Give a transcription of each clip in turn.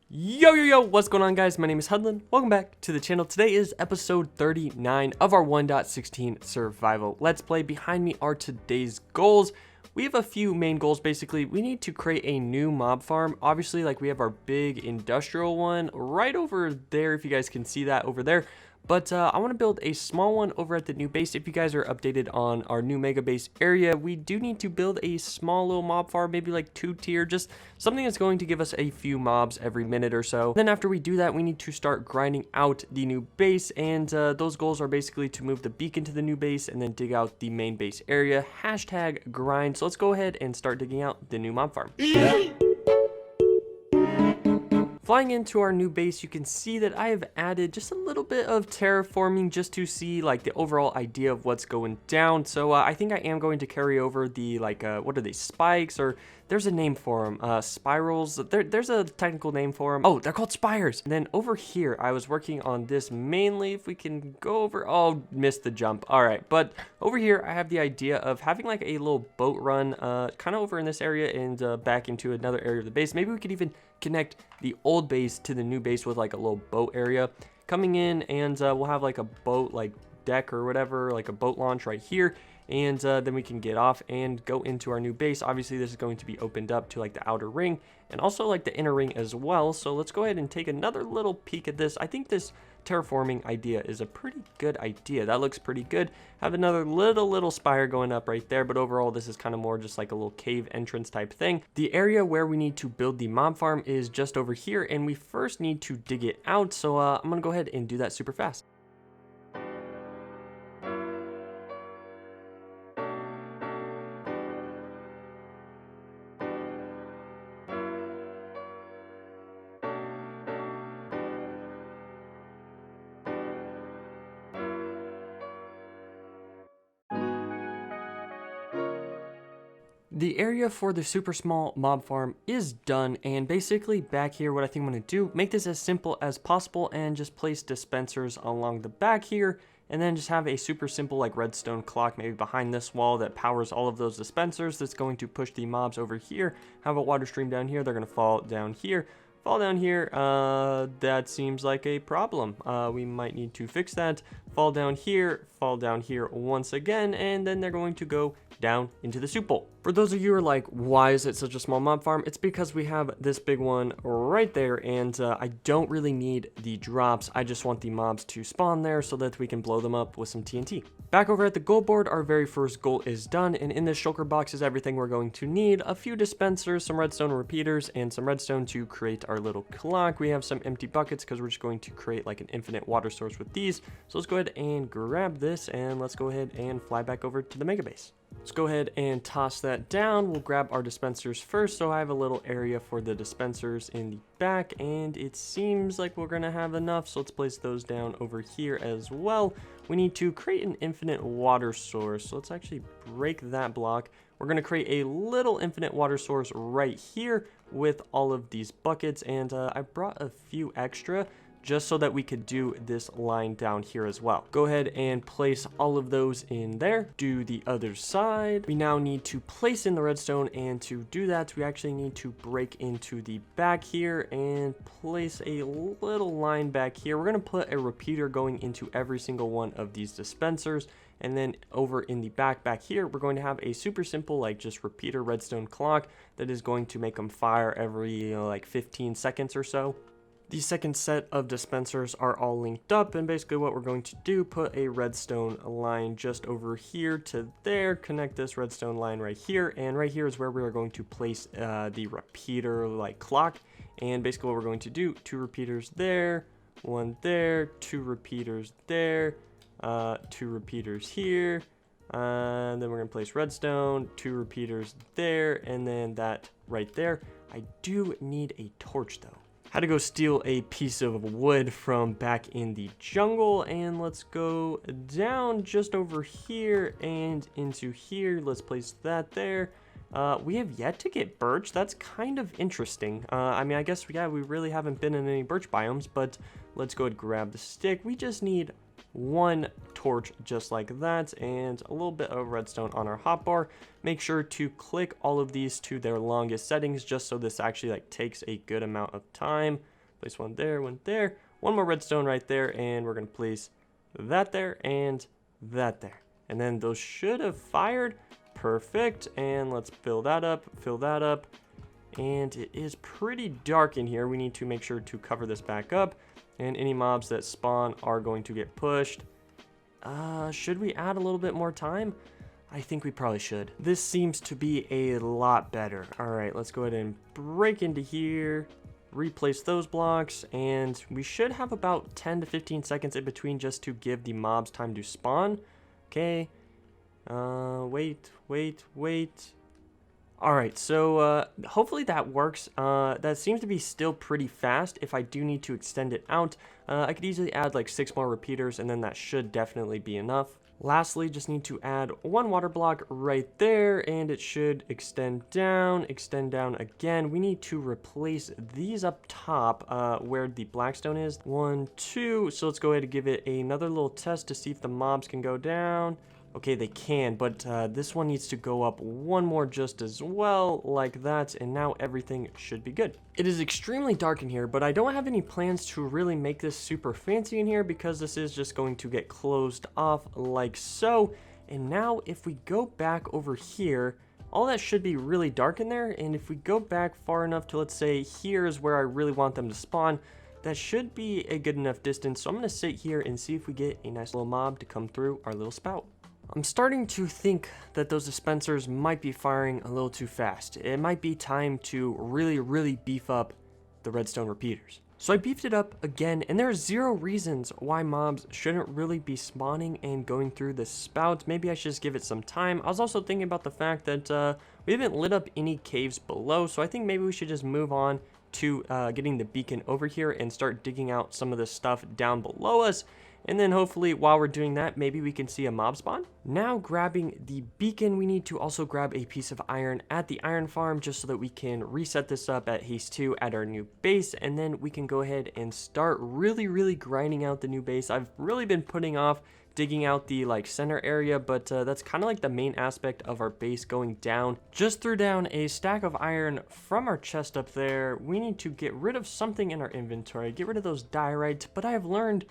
Yo, what's going on, guys? My name is Hudlin. Welcome back to the channel. Today is episode 39 of our 1.16 survival let's play. Behind me are today's goals. We have a few main goals. Basically, we need to create a new mob farm. Obviously, like, we have our big industrial one right over there, if you guys can see that over there. But I want to build a small one over at the new base. If you guys are updated on our new mega base area, we do need to build a small little mob farm, maybe like 2-tier, just something that's going to give us a few mobs every minute or so. Then after we do that, we need to start grinding out the new base, and those goals are basically to move the beacon to the new base and then dig out the main base area. Hashtag grind. So let's go ahead and start digging out the new mob farm. Flying into our new base, you can see that I have added just a little bit of terraforming just to see like the overall idea of what's going down. So I think I am going to carry over the what are they, spikes, or there's a name for them, spirals. There's a technical name for them. Oh, they're called spires. And then over here, I was working on this mainly. If we can go over, oh, missed the jump. All right, but over here, I have the idea of having like a little boat run kind of over in this area and back into another area of the base. Maybe we could even connect the old base to the new base with like a little boat area coming in, and we'll have like a boat like deck or whatever, like a boat launch right here, and then we can get off and go into our new base. Obviously, this is going to be opened up to like the outer ring and also like the inner ring as well. So let's go ahead and take another little peek at this. I think this terraforming idea is a pretty good idea. That looks pretty good. Have another little spire going up right there, but overall this is kind of more just like a little cave entrance type thing. The area where we need to build the mob farm is just over here, and we first need to dig it out. So I'm gonna go ahead and do that super fast. The area for the super small mob farm is done, and basically back here, what I think I'm going to do, make this as simple as possible and just place dispensers along the back here, and then just have a super simple like redstone clock maybe behind this wall that powers all of those dispensers. That's going to push the mobs over here, have a water stream down here, they're going to fall down here. Fall down here. That seems like a problem. We might need to fix that. Fall down here once again, and then they're going to go down into the soup bowl. For those of you who are like, why is it such a small mob farm? It's because we have this big one right there, and I don't really need the drops. I just want the mobs to spawn there so that we can blow them up with some TNT. Back over at the goal board, our very first goal is done, and in this shulker box is everything we're going to need. A few dispensers, some redstone repeaters, and some redstone to create our little clock. We have some empty buckets because we're just going to create like an infinite water source with these. So let's go ahead and grab this, and let's go ahead and fly back over to the mega base. Let's go ahead and toss that down. We'll grab our dispensers first. So I have a little area for the dispensers in the back, and it seems like we're gonna have enough. So let's place those down over here as well. We need to create an infinite water source. So let's actually break that block. We're gonna create a little infinite water source right here with all of these buckets, and I brought a few extra just so that we could do this line down here as well. Go ahead and place all of those in there. Do the other side. We now need to place in the redstone, and to do that, we actually need to break into the back here and place a little line back here. We're gonna put a repeater going into every single one of these dispensers. And then over in the back here, we're going to have a super simple, like, just repeater redstone clock that is going to make them fire every, like 15 seconds or so. The second set of dispensers are all linked up, and basically what we're going to do, put a redstone line just over here to there, connect this redstone line right here, and right here is where we are going to place the repeater like clock. And basically what we're going to do, 2 repeaters there, 1 there, 2 repeaters there, 2 repeaters here, and then we're going to place redstone, 2 repeaters there, and then that right there. I do need a torch though. Had to go steal a piece of wood from back in the jungle, and let's go down just over here and into here. Let's place that there. We have yet to get birch. That's kind of interesting. I mean, I guess, yeah, we really haven't been in any birch biomes, but let's go ahead and grab the stick. We just need 1 torch just like that, and a little bit of redstone on our hotbar. Make sure to click all of these to their longest settings just so this actually like takes a good amount of time. Place one there, one there. One more redstone right there, and we're going to place that there and that there. And then those should have fired. Perfect. And let's fill that up, fill that up. And it is pretty dark in here. We need to make sure to cover this back up. And any mobs that spawn are going to get pushed. Should we add a little bit more time? I think we probably should. This seems to be a lot better. All right, let's go ahead and break into here. Replace those blocks. And we should have about 10 to 15 seconds in between just to give the mobs time to spawn. Okay. Wait. All right, so hopefully that works. That seems to be still pretty fast. If I do need to extend it out, I could easily add like 6 more repeaters, and then that should definitely be enough. Lastly, just need to add 1 water block right there, and it should extend down again. We need to replace these up top where the blackstone is. 1, 2, so let's go ahead and give it another little test to see if the mobs can go down. Okay, they can, but this one needs to go up 1 more just as well, like that, and now everything should be good. It is extremely dark in here, but I don't have any plans to really make this super fancy in here because this is just going to get closed off like so. And now if we go back over here, all that should be really dark in there, and if we go back far enough to, let's say, here is where I really want them to spawn, that should be a good enough distance. So I'm going to sit here and see if we get a nice little mob to come through our little spout. I'm starting to think that those dispensers might be firing a little too fast. It might be time to really beef up the redstone repeaters. So I beefed it up again, and there are 0 reasons why mobs shouldn't really be spawning and going through the spout. Maybe I should just give it some time. I was also thinking about the fact that we haven't lit up any caves below, so I think maybe we should just move on to getting the beacon over here and start digging out some of the stuff down below us. And then hopefully while we're doing that, maybe we can see a mob spawn. Now grabbing the beacon, we need to also grab a piece of iron at the iron farm just so that we can reset this up at haste 2 at our new base. And then we can go ahead and start really grinding out the new base. I've really been putting off digging out the center area, but that's kind of like the main aspect of our base going down. Just threw down a stack of iron from our chest up there. We need to get rid of something in our inventory, get rid of those diorite, but I have learned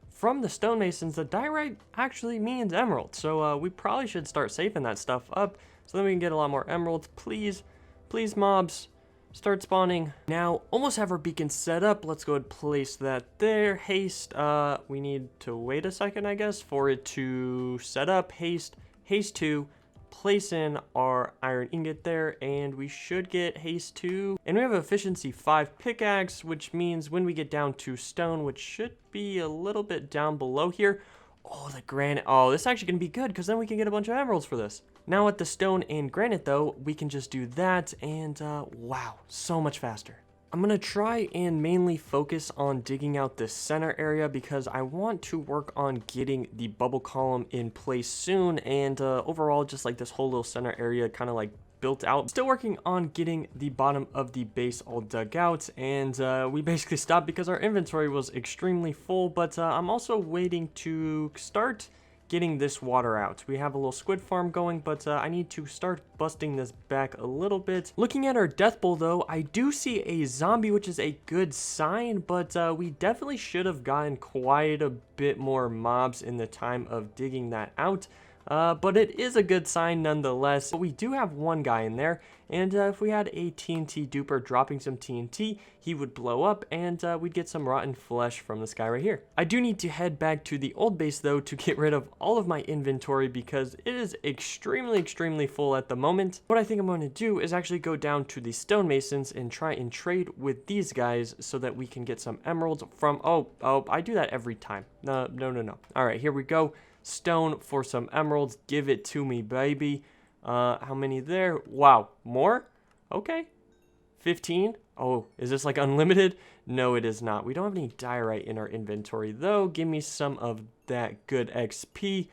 from the stonemasons that diorite actually means emerald, so we probably should start saving that stuff up so then we can get a lot more emeralds. Please mobs, start spawning. Now almost have our beacon set up. Let's go ahead and place that there. Haste, we need to wait a second, I guess, for it to set up. Haste 2, place in our iron ingot there, and we should get haste 2. And we have efficiency 5 pickaxe, which means when we get down to stone, which should be a little bit down below here. Oh, the granite. Oh, this is actually going to be good because then we can get a bunch of emeralds for this. Now with the stone and granite though, we can just do that, and wow, so much faster. I'm going to try and mainly focus on digging out this center area because I want to work on getting the bubble column in place soon, and overall just like this whole little center area kind of like built out. Still working on getting the bottom of the base all dug out, and we basically stopped because our inventory was extremely full, but I'm also waiting to start getting this water out. We have a little squid farm going, but I need to start busting this back a little bit. Looking at our death bowl though, I do see a zombie, which is a good sign, but we definitely should have gotten quite a bit more mobs in the time of digging that out. But it is a good sign nonetheless. But we do have one guy in there, and if we had a TNT duper dropping some TNT, he would blow up, and we'd get some rotten flesh from this guy right here. I do need to head back to the old base though to get rid of all of my inventory because it is extremely full at the moment. What I think I'm going to do is actually go down to the stonemasons and try and trade with these guys so that we can get some emeralds from, oh, I do that every time. No. All right, here we go. Stone for some emeralds. Give it to me, baby. How many there? Wow, more? Okay. 15. Oh, is this like unlimited? No, it is not. We don't have any diorite in our inventory though. Give me some of that good XP.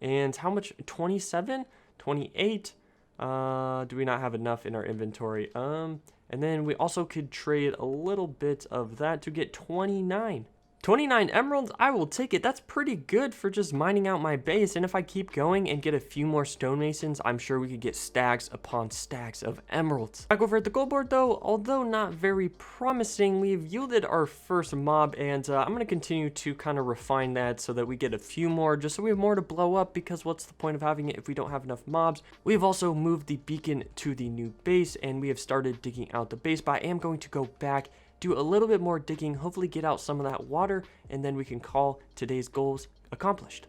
And how much? 27? 28? Do we not have enough in our inventory? And then we also could trade a little bit of that to get 29. 29 emeralds, I will take it. That's pretty good for just mining out my base. And if I keep going and get a few more stonemasons, I'm sure we could get stacks upon stacks of emeralds. Back over at the gold board though, although not very promising, we've yielded our first mob, and I'm going to continue to kind of refine that so that we get a few more, just so we have more to blow up, because what's the point of having it if we don't have enough mobs? We have also moved the beacon to the new base, and we have started digging out the base, but I am going to go back, do a little bit more digging, hopefully get out some of that water, and then we can call today's goals accomplished.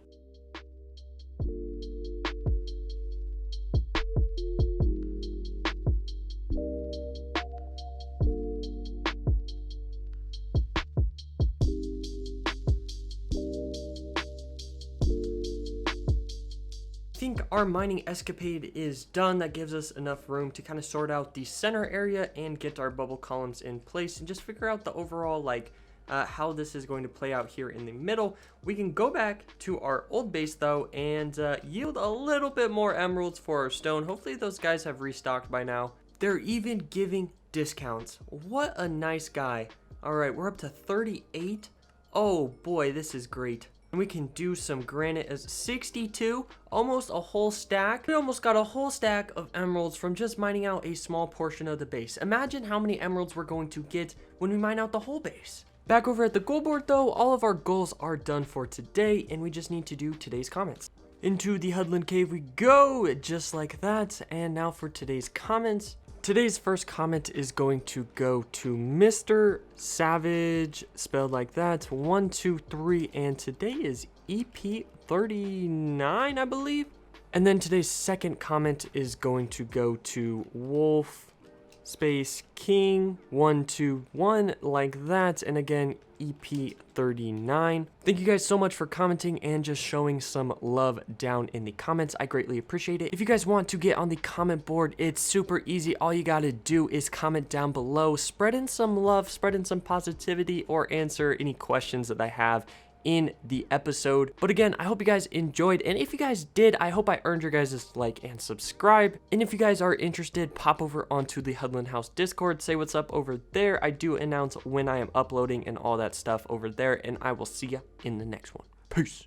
I think our mining escapade is done. That gives us enough room to kind of sort out the center area and get our bubble columns in place and just figure out the overall how this is going to play out here in the middle. We can go back to our old base though and yield a little bit more emeralds for our stone. Hopefully those guys have restocked by now. They're even giving discounts. What a nice guy. All right, we're up to 38. Oh boy, this is great. And we can do some granite as 62, almost a whole stack. We almost got a whole stack of emeralds from just mining out a small portion of the base. Imagine how many emeralds we're going to get when we mine out the whole base. Back over at the gold board though, all of our goals are done for today, and we just need to do today's comments. Into the Hudland Cave we go, just like that. And now for today's comments. Today's first comment is going to go to Mr. Savage, spelled like that, 123, and today is EP39, I believe. And then today's second comment is going to go to Wolf space King 121, like that, and again EP39. Thank you guys so much for commenting and just showing some love down in the comments. I greatly appreciate it. If you guys want to get on the comment board, it's super easy. All you gotta do is comment down below, spread in some love, spread in some positivity, or answer any questions that I have in the episode. But again, I hope you guys enjoyed, and if you guys did, I hope I earned your guys' like and subscribe. And if you guys are interested, pop over onto the Hudland House Discord, say what's up over there. I do announce when I am uploading and all that stuff over there, and I will see ya in the next one. Peace.